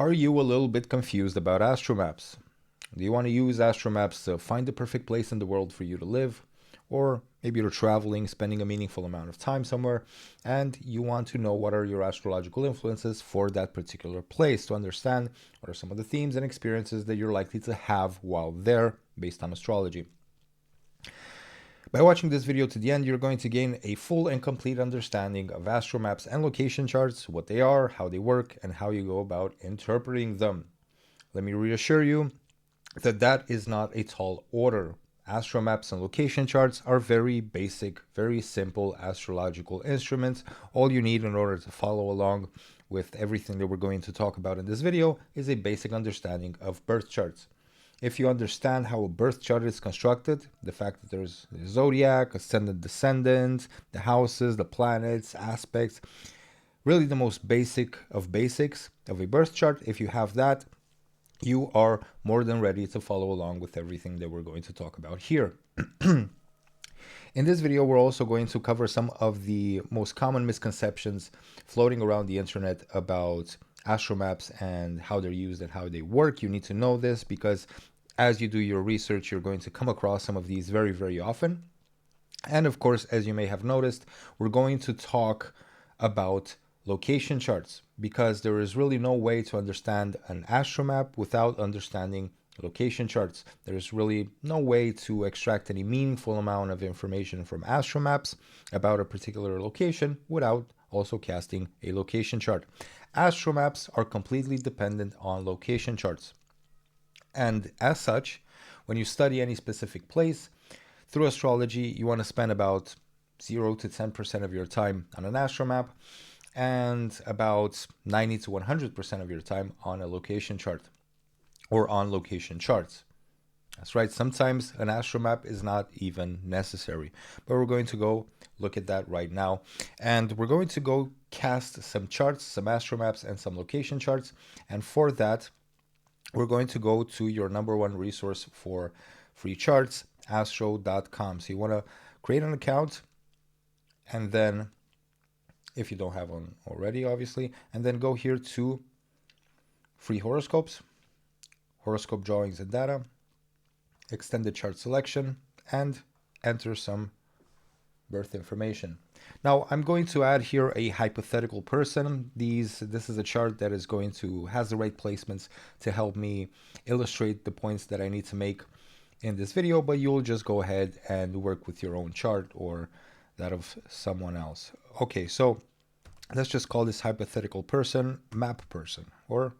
Are you a little bit confused about ASTROMAPS? Do you want to use ASTROMAPS to find the perfect place in the world for you to live? Or maybe you're traveling, spending a meaningful amount of time somewhere, and you want to know what are your astrological influences for that particular place to understand what are some of the themes and experiences that you're likely to have while there based on astrology. By watching this video to the end, you're going to gain a full and complete understanding of ASTROMAPS and location charts, what they are, how they work, and how you go about interpreting them. Let me reassure you that that is not a tall order. ASTROMAPS and location charts are very basic, very simple astrological instruments. All you need in order to follow along with everything that we're going to talk about in this video is a basic understanding of birth charts. If you understand how a birth chart is constructed, the fact that there's the zodiac, ascendant, descendant, the houses, the planets, aspects, really the most basic of basics of a birth chart, if you have that, you are more than ready to follow along with everything that we're going to talk about here. In this video, we're also going to cover some of the most common misconceptions floating around the internet about ASTROMAPS and how they're used and how they work. You need to know this because as you do your research, you're going to come across some of these very, very often. And of course, as you may have noticed, we're going to talk about location charts because there is really no way to understand an astromap without understanding location charts. There's really no way to extract any meaningful amount of information from astromaps about a particular location without also casting a location chart. Astromaps are completely dependent on location charts. And as such, when you study any specific place, through astrology, you want to spend about 0 to 10% of your time on an astromap and about 90 to 100% of your time on a location chart or on location charts. That's right, sometimes an astromap is not even necessary, but we're going to go look at that right now. And we're going to go cast some charts, some astromaps and some location charts. And for that, we're going to go to your number one resource for free charts, astro.com. So you want to create an account and then, if you don't have one already, obviously, and then go here to free horoscopes, horoscope drawings and data, extended chart selection, and enter some birth information. Now, I'm going to add here a hypothetical person. This is a chart that is going to has the right placements to help me illustrate the points that I need to make in this video, but you'll just go ahead and work with your own chart or that of someone else. Okay, so let's just call this hypothetical person map person, or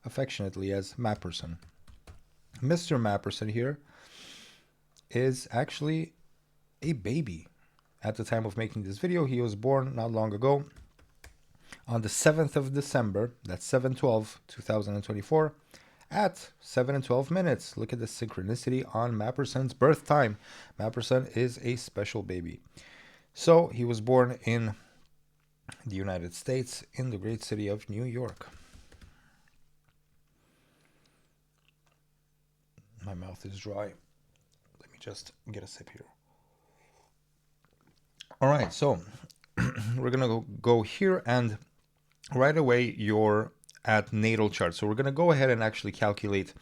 affectionately as map person. Mr. Mapperson here is actually a baby. At the time of making this video, he was born not long ago on the 7th of December, that's 7/12/2024, at 7:12. Look at the synchronicity on Mapperson's birth time. Mapperson is a special baby. So he was born in the United States in the great city of New York. My mouth is dry. Let me just get a sip here. All right, so we're gonna go here and right away you're at natal chart. So we're gonna go ahead and actually calculate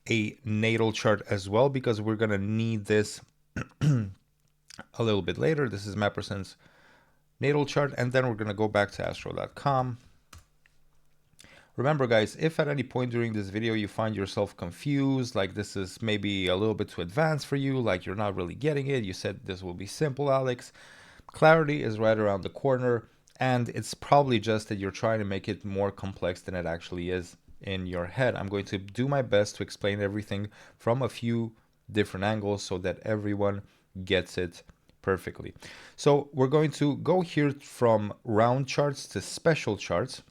a natal chart as well because we're gonna need this a little bit later. This is Mapperson's natal chart, and then we're gonna go back to astro.com. Remember guys, if at any point during this video you find yourself confused, like this is maybe a little bit too advanced for you, like you're not really getting it, you said this will be simple, Alex, clarity is right around the corner, and it's probably just that you're trying to make it more complex than it actually is in your head. I'm going to do my best to explain everything from a few different angles so that everyone gets it perfectly. So we're going to go here from round charts to special charts.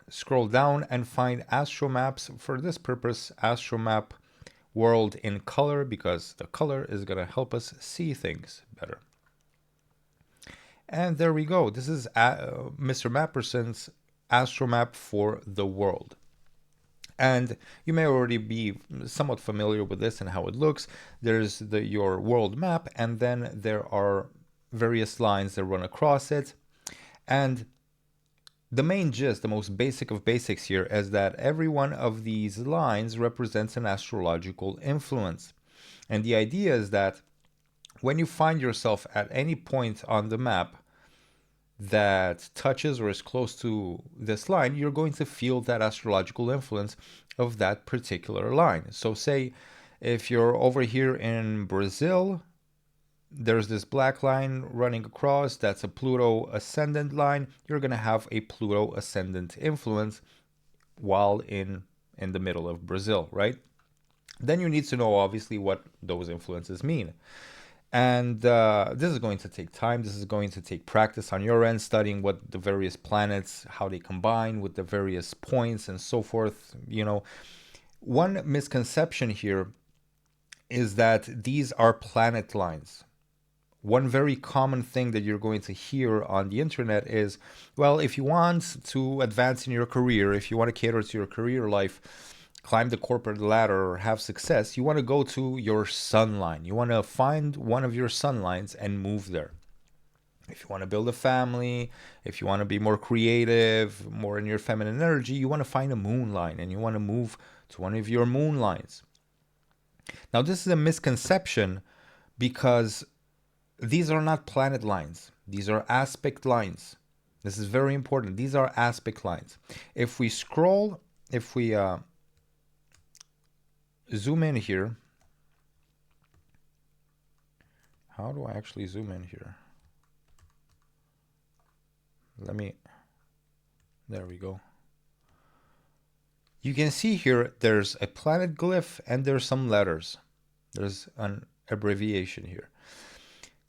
Scroll down and find astromaps. For this purpose, astromap world in color, because the color is going to help us see things better. And there we go. This is Mr. Mapperson's astromap for the world. And you may already be somewhat familiar with this and how it looks. There's your world map, and then there are various lines that run across it. And the main gist, the most basic of basics here, is that every one of these lines represents an astrological influence. And the idea is that when you find yourself at any point on the map that touches or is close to this line, you're going to feel that astrological influence of that particular line. So say if you're over here in Brazil, there's this black line running across, that's a Pluto ascendant line. You're going to have a Pluto ascendant influence while in the middle of Brazil, right? Then you need to know obviously what those influences mean. And this is going to take time. This is going to take practice on your end, studying what the various planets, how they combine with the various points and so forth. You know, one misconception here is that these are planet lines. One very common thing that you're going to hear on the internet is, well, if you want to advance in your career, if you want to cater to your career life, climb the corporate ladder or have success, you want to go to your sun line. You want to find one of your sun lines and move there. If you want to build a family, if you want to be more creative, more in your feminine energy, you want to find a moon line and you want to move to one of your moon lines. Now, this is a misconception because these are not planet lines. These are aspect lines. This is very important. These are aspect lines. If we scroll, if we zoom in here. How do I actually zoom in here? There we go. You can see here there's a planet glyph and there's some letters. There's an abbreviation here.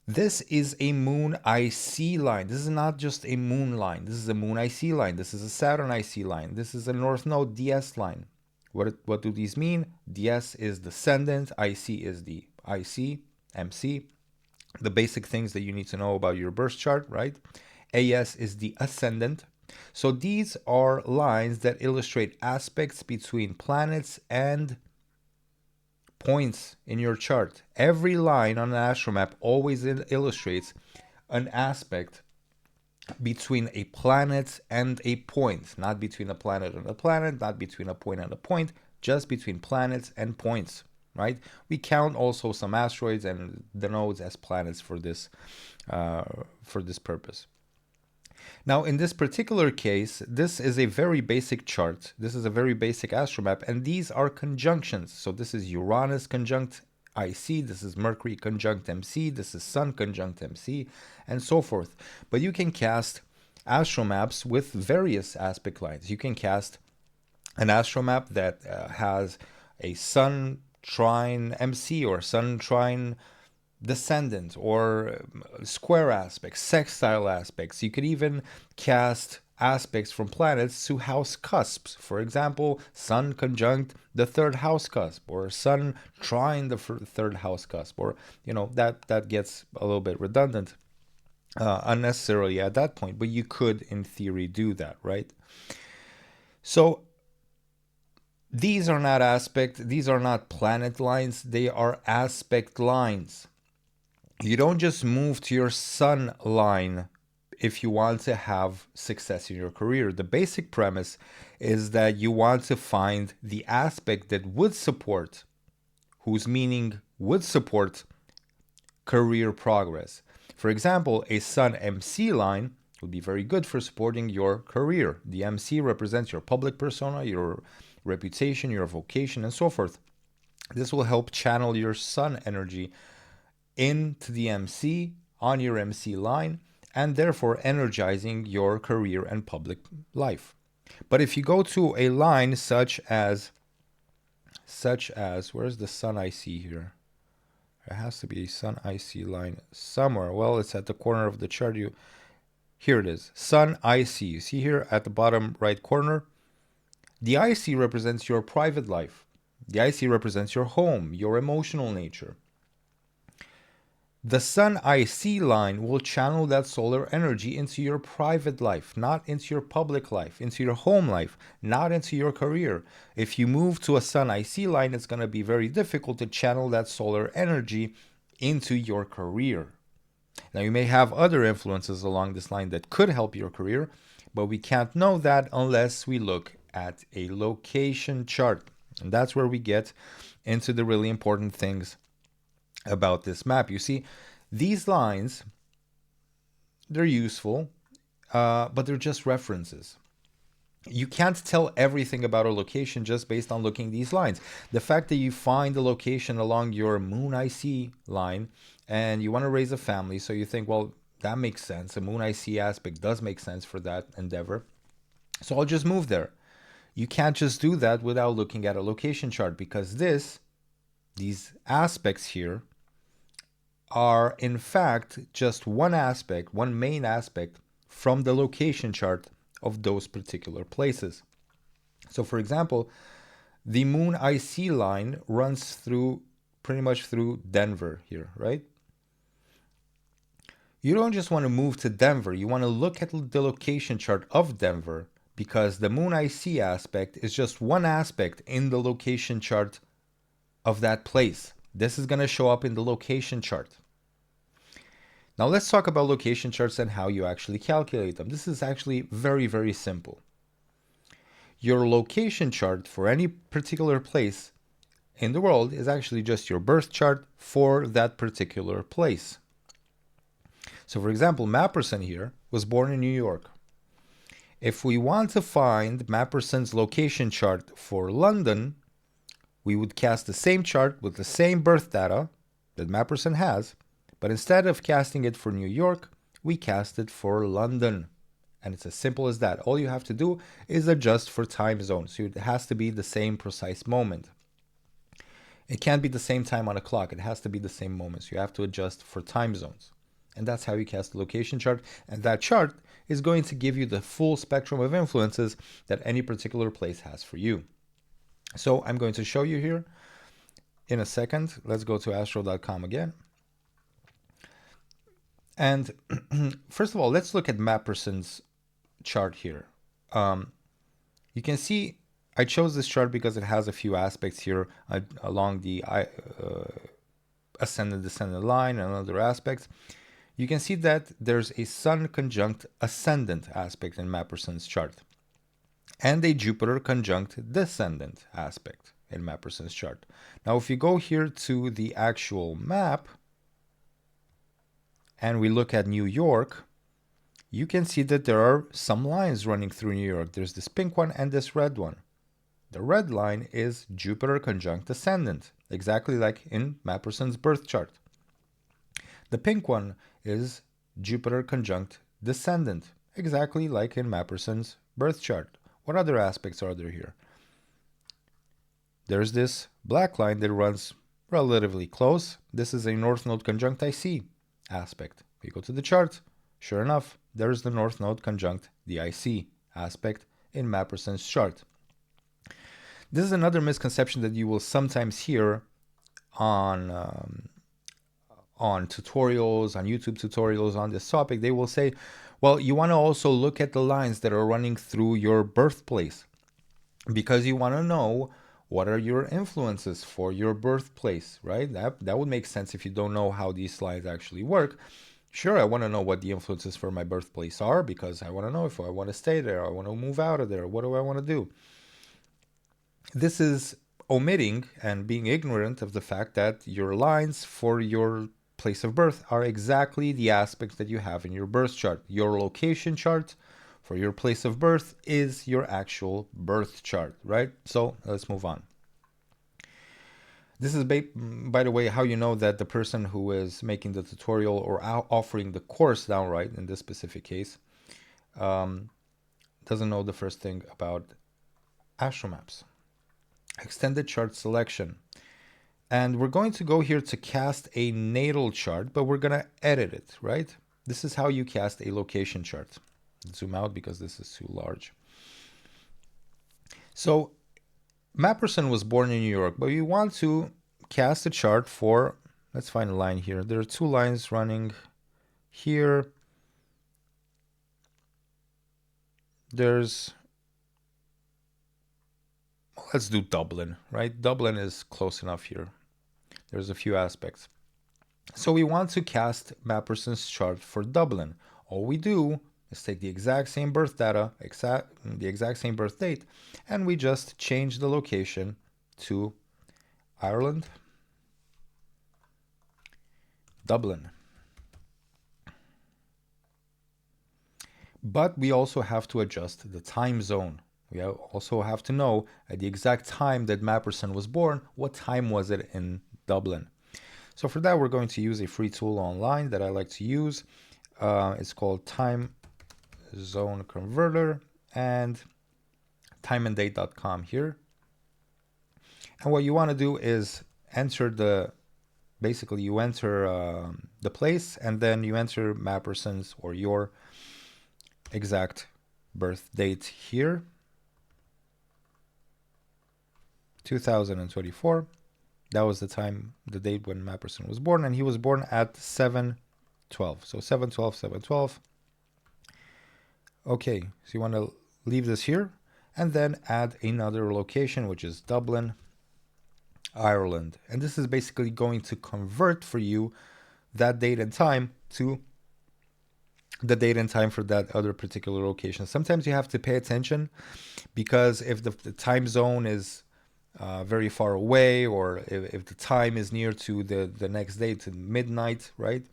This is a moon IC line. This is not just a moon line. This is a moon IC line. This is a Saturn IC line. This is a North Node DS line. What do these mean? DS is the ascendant, IC is the IC, MC. The basic things that you need to know about your birth chart, right? AS is the ascendant. So these are lines that illustrate aspects between planets and points in your chart. Every line on an astromap always illustrates an aspect between a planet and a point, not between a planet and a planet, not between a point and a point, just between planets and points, right? We count also some asteroids and the nodes as planets for this purpose. Now, in this particular case, this is a very basic chart. This is a very basic astromap, and these are conjunctions. So this is Uranus conjunct IC, this is Mercury conjunct MC, this is Sun conjunct MC, and so forth. But you can cast astromaps with various aspect lines. You can cast an astromap that has a Sun trine MC or Sun trine descendant or square aspects, sextile aspects. You could even cast aspects from planets to house cusps. For example, Sun conjunct the third house cusp, or Sun trine the third house cusp, or that gets a little bit redundant unnecessarily at that point, but you could in theory do that, right? So these are not planet lines, they are aspect lines. You don't just move to your sun line if you want to have success in your career. The basic premise is that you want to find the aspect that would support, whose meaning would support career progress. For example, a Sun MC line would be very good for supporting your career. The MC represents your public persona, your reputation, your vocation, and so forth. This will help channel your Sun energy into the MC on your MC line, and therefore energizing your career and public life. But if you go to a line such as where's the Sun IC here? There has to be a Sun IC line somewhere. Well, it's at the corner of the chart. Here it is, Sun IC. You see here at the bottom right corner? The IC represents your private life. The IC represents your home, your emotional nature. The Sun IC line will channel that solar energy into your private life, not into your public life, into your home life, not into your career. If you move to a Sun IC line, it's going to be very difficult to channel that solar energy into your career. Now, you may have other influences along this line that could help your career, but we can't know that unless we look at a location chart. And that's where we get into the really important things about this map. You see, these lines, they're useful, but they're just references. You can't tell everything about a location just based on looking at these lines. The fact that you find a location along your moon IC line and you want to raise a family, so you think, well, that makes sense. A moon IC aspect does make sense for that endeavor. So I'll just move there. You can't just do that without looking at a location chart, because these aspects here are in fact just one aspect, one main aspect from the location chart of those particular places. So for example, the moon IC line runs through pretty much through Denver here, right? You don't just want to move to Denver, you want to look at the location chart of Denver, because the moon IC aspect is just one aspect in the location chart of that place. This is going to show up in the location chart. Now let's talk about location charts and how you actually calculate them. This is actually very, very simple. Your location chart for any particular place in the world is actually just your birth chart for that particular place. So for example, Mapperson here was born in New York. If we want to find Mapperson's location chart for London, we would cast the same chart with the same birth data that Mapperson has, but instead of casting it for New York, we cast it for London. And it's as simple as that. All you have to do is adjust for time zone. So it has to be the same precise moment. It can't be the same time on a clock. It has to be the same moment. So you have to adjust for time zones. And that's how you cast the location chart. And that chart is going to give you the full spectrum of influences that any particular place has for you. So I'm going to show you here in a second. Let's go to astro.com again. And first of all, let's look at Mapperson's chart here. You can see I chose this chart because it has a few aspects here along the ascendant-descendant line and other aspects. You can see that there's a Sun conjunct ascendant aspect in Mapperson's chart and a Jupiter conjunct descendant aspect in Mapperson's chart. Now, if you go here to the actual map, and we look at New York, you can see that there are some lines running through New York. There's this pink one and this red one. The red line is Jupiter conjunct ascendant, exactly like in Mapperson's birth chart. The pink one is Jupiter conjunct descendant, exactly like in Mapperson's birth chart. What other aspects are there here? There's this black line that runs relatively close. This is a North Node conjunct IC aspect. We go to the chart. Sure enough, there's the North Node conjunct the IC aspect in Mapperson's chart. This is another misconception that you will sometimes hear on tutorials, on YouTube tutorials on this topic. They will say, well, you want to also look at the lines that are running through your birthplace because you want to know what are your influences for your birthplace, right? That would make sense if you don't know how these lines actually work. Sure, I want to know what the influences for my birthplace are because I want to know if I want to stay there, I want to move out of there, what do I want to do? This is omitting and being ignorant of the fact that your lines for your place of birth are exactly the aspects that you have in your birth chart. Your location chart for your place of birth is your actual birth chart, right? So let's move on. This is, by the way, how you know that the person who is making the tutorial or offering the course downright, in this specific case, doesn't know the first thing about ASTROMAPS. Extended chart selection. And we're going to go here to cast a natal chart, but we're going to edit it, right? This is how you cast a location chart. Zoom out because this is too large. So Mapperson was born in New York, but we want to cast a chart for, let's find a line here. There are two lines running here. Let's do Dublin, right? Dublin is close enough here. There's a few aspects. So we want to cast Mapperson's chart for Dublin. All we do Let's take the exact same birth data, the exact same birth date, and we just change the location to Ireland, Dublin. But we also have to adjust the time zone. We also have to know at the exact time that Mapperson was born, what time was it in Dublin. So for that, we're going to use a free tool online that I like to use. It's called Time Zone Converter and timeanddate.com here. And what you want to do is enter basically you enter the place, and then you enter Mapperson's or your exact birth date here, 2024. That was the date when Mapperson was born, and he was born at 7/12. So 7/12, 7/12. Okay, so you want to leave this here and then add another location, which is Dublin, Ireland. And this is basically going to convert for you that date and time to the date and time for that other particular location. Sometimes you have to pay attention because if the time zone is very far away, or if the time is near to the next day, to midnight, right?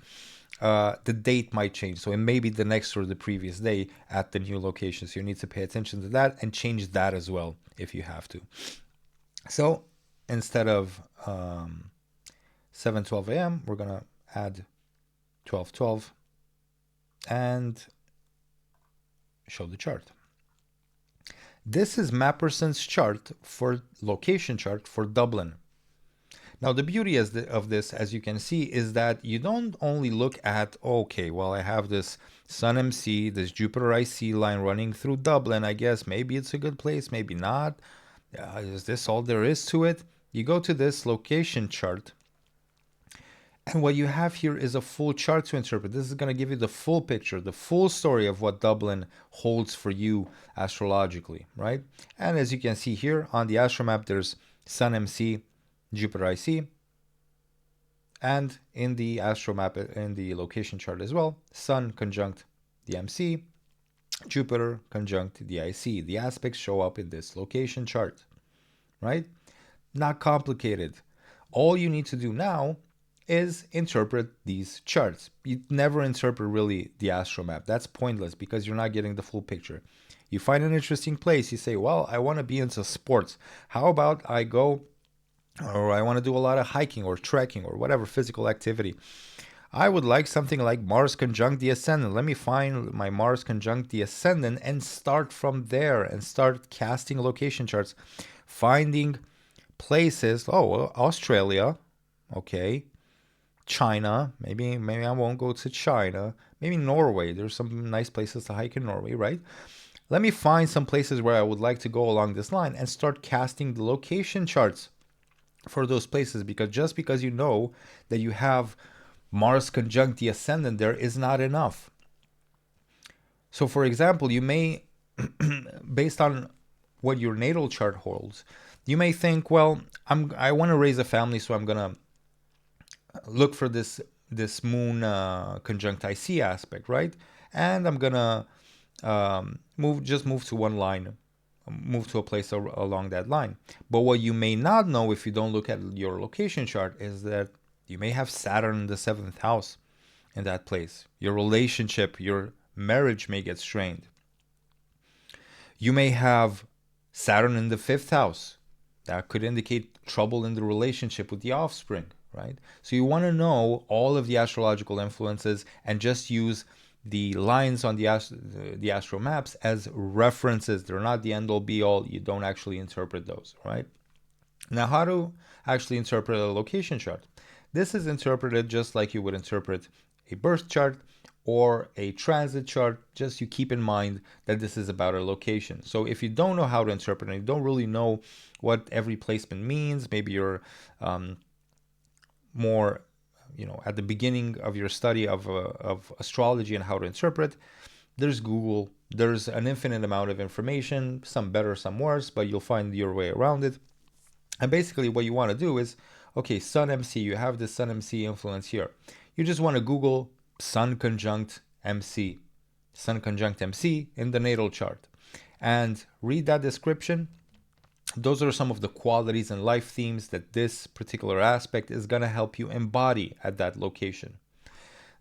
The date might change. So it may be the next or the previous day at the new location. So you need to pay attention to that and change that as well if you have to. So instead of 7:12 a.m., we're going to add 12:12 and show the chart. This is Mapperson's chart for location chart for Dublin. Now, the beauty of this, as you can see, is that you don't only look at, okay, well, I have this Sun MC, this Jupiter IC line running through Dublin. I guess maybe it's a good place, maybe not. Is this all there is to it? You go to this location chart, and what you have here is a full chart to interpret. This is going to give you the full picture, the full story of what Dublin holds for you astrologically, right? And as you can see here on the astromap, there's Sun MC, Jupiter IC, and in the astromap, in the location chart as well, Sun conjunct the MC, Jupiter conjunct the IC. The aspects show up in this location chart, right? Not complicated. All you need to do now is interpret these charts. You never interpret really the astromap. That's pointless because you're not getting the full picture. You find an interesting place, you say, well, I want to be into sports. How about I go, or I want to do a lot of hiking or trekking or whatever physical activity. I would like something like Mars conjunct the ascendant. Let me find my Mars conjunct the ascendant and start from there and start casting location charts, finding places. Oh, well, Australia, okay. China, maybe I won't go to China. Maybe Norway. There's some nice places to hike in Norway, right? Let me find some places where I would like to go along this line and start casting the location charts for those places, because just because you know that you have Mars conjunct the ascendant there is not enough. So for example, you may, based on what your natal chart holds, you may think, well, I want to raise a family, so I'm going to look for this moon conjunct IC aspect, right? And I'm gonna move to one line, move to a place along that line. But what you may not know if you don't look at your location chart is that you may have Saturn in the 7th house in that place. Your relationship, your marriage may get strained. You may have Saturn in the 5th house. That could indicate trouble in the relationship with the offspring, right? So you want to know all of the astrological influences and just use the lines on the astro maps as references. They're not the end all be all. You don't actually interpret those, right? Now, how to actually interpret a location chart? This is interpreted just like you would interpret a birth chart or a transit chart. Just you keep in mind that this is about a location. So if you don't know how to interpret and you don't really know what every placement means, maybe you're more, at the beginning of your study of astrology and how to interpret, there's Google. There's an infinite amount of information, some better, some worse, but you'll find your way around it. And basically what you want to do is, okay, Sun MC, you have this Sun MC influence here. You just want to Google Sun conjunct MC. Sun conjunct MC in the natal chart. And read that description. Those are some of the qualities and life themes that this particular aspect is going to help you embody at that location.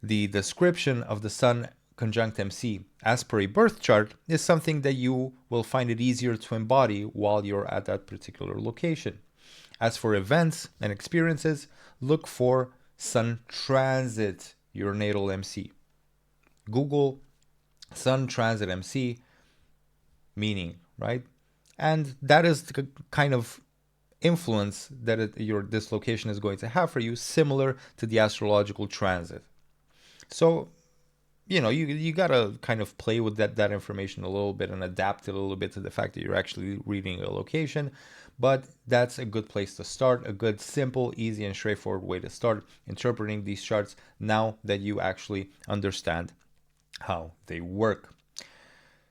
The description of the Sun conjunct MC as per a birth chart is something that you will find it easier to embody while you're at that particular location. As for events and experiences, look for Sun transit your natal MC. Google Sun transit MC meaning, right? And that is the kind of influence that this location is going to have for you, similar to the astrological transit. So, you got to kind of play with that information a little bit and adapt it a little bit to the fact that you're actually reading a location. But that's a good place to start, a good, simple, easy, and straightforward way to start interpreting these charts now that you actually understand how they work.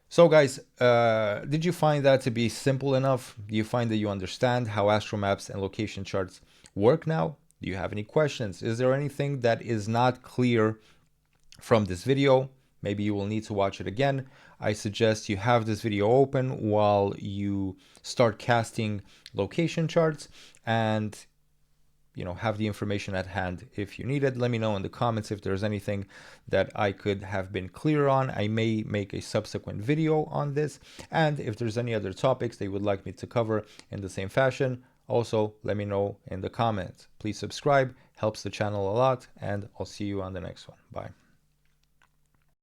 So guys, did you find that to be simple enough? Do you find that you understand how ASTROMAPS and location charts work now? Do you have any questions? Is there anything that is not clear from this video? Maybe you will need to watch it again. I suggest you have this video open while you start casting location charts and have the information at hand if you need it. Let me know in the comments if there's anything that I could have been clear on. I may make a subsequent video on this. And if there's any other topics that you would like me to cover in the same fashion, also let me know in the comments. Please subscribe, helps the channel a lot, and I'll see you on the next one. Bye.